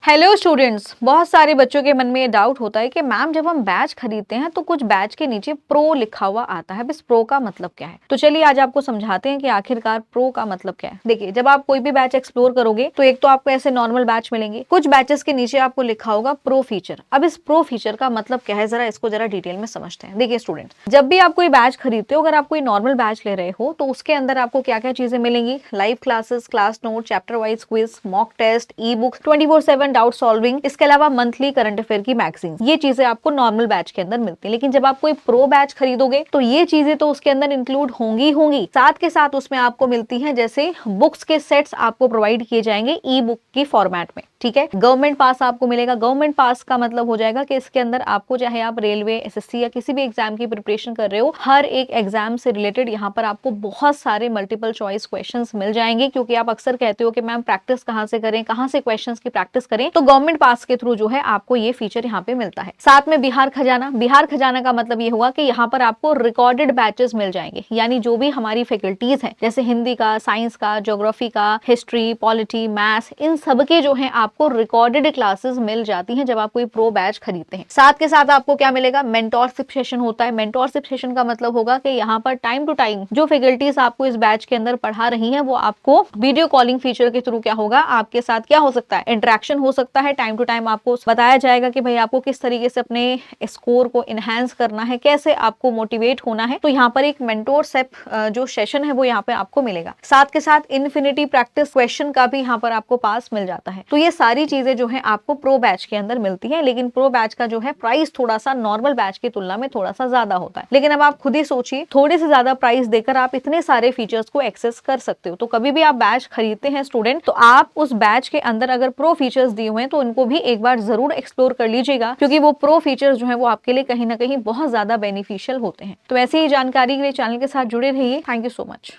Hello students, बहुत सारे बच्चों के मन में ये डाउट होता है कि मैम जब हम बैच खरीदते हैं तो कुछ बैच के नीचे प्रो लिखा हुआ आता है। बस प्रो का मतलब क्या है? तो चलिए आज आपको समझाते हैं कि आखिरकार प्रो का मतलब क्या है। देखिए, जब आप कोई भी बैच एक्सप्लोर करोगे तो एक तो आपको ऐसे नॉर्मल बैच मिलेंगे, कुछ बैचेस के नीचे आपको लिखा होगा प्रो फीचर। अब इस प्रो फीचर का मतलब क्या है, जरा इसको जरा डिटेल में समझते हैं। देखिए स्टूडेंट, जब भी आप कोई बैच खरीदते हो, अगर आप कोई नॉर्मल बैच ले रहे हो तो उसके अंदर आपको क्या क्या चीजें मिलेंगी? Live classes, class note, chapter wise quiz, mock test, e book, 24/7 doubt solving, इसके अलावा मंथली करंट अफेयर की मैगजीन। ये चीजें आपको नॉर्मल बैच के अंदर मिलती हैं। लेकिन जब आप कोई प्रो बैच खरीदोगे तो ये चीजें तो उसके अंदर इंक्लूड होंगी, साथ के साथ उसमें आपको मिलती हैं जैसे बुक्स के सेट्स आपको प्रोवाइड किए जाएंगे ई बुक की फॉर्मेट में। ठीक है, गवर्नमेंट पास आपको मिलेगा। गवर्नमेंट पास का मतलब हो जाएगा कि इसके अंदर आपको, चाहे आप रेलवे, एसएससी या किसी भी एग्जाम की प्रिपरेशन कर रहे हो, हर एक एग्जाम से रिलेटेड यहाँ पर आपको बहुत सारे मल्टीपल चॉइस क्वेश्चंस मिल जाएंगे। क्योंकि आप अक्सर कहते हो कि मैम प्रैक्टिस कहाँ से करें, कहाँ से क्वेश्चंस की प्रैक्टिस करें, तो गवर्नमेंट पास के थ्रू जो है आपको ये फीचर यहाँ पे मिलता है। साथ में बिहार खजाना। बिहार खजाना का मतलब ये हुआ कि यहाँ पर आपको रिकॉर्डेड बैचेस मिल जाएंगे, यानी जो भी हमारी फैकल्टीज हैं, जैसे हिंदी का, साइंस का, ज्योग्राफी का, हिस्ट्री, पॉलिटी, मैथ्स, इन सबके जो है आपको रिकॉर्डेड क्लासेस मिल जाती हैं जब आप कोई प्रो बैच खरीदते हैं। साथ के साथ आपको क्या मिलेगा? मेंटोरशिप सेशन होता है। मेंटोरशिप सेशन का मतलब होगा कि यहाँ पर टाइम टू टाइम जो फैकल्टीज आपको इस बैच के अंदर पढ़ा रही हैं, वो आपको वीडियो कॉलिंग फीचर के थ्रू क्या होगा, आपके साथ क्या हो सकता है, इंटरेक्शन हो सकता है। टाइम टू टाइम आपको बताया जाएगा कि भाई आपको किस तरीके से अपने स्कोर को इनहेंस करना है, कैसे आपको मोटिवेट होना है। तो यहाँ पर एक मेंटोरशिप जो सेशन है वो यहाँ पे आपको मिलेगा। साथ के साथ इन्फिनिटी प्रैक्टिस क्वेश्चन का भी यहाँ पर आपको पास मिल जाता है। तो ये सारी चीजें जो है आपको प्रो बैच के अंदर मिलती है। लेकिन प्रो बैच का जो है प्राइस थोड़ा सा नॉर्मल बैच की तुलना में थोड़ा सा ज्यादा होता है। लेकिन अब आप खुद ही सोचिए, थोड़े से ज्यादा प्राइस देकर आप इतने सारे फीचर्स को एक्सेस कर सकते हो। तो कभी भी आप बैच खरीदते हैं स्टूडेंट, तो आप उस बैच के अंदर अगर प्रो फीचर्स दिए हुए हैं तो उनको भी एक बार जरूर एक्सप्लोर कर लीजिएगा, क्योंकि वो प्रो फीचर्स जो है वो आपके लिए कहीं ना कहीं बहुत ज्यादा बेनिफिशियल होते हैं। तो ऐसी ही जानकारी के लिए चैनल के साथ जुड़े रहिए। Thank you so much.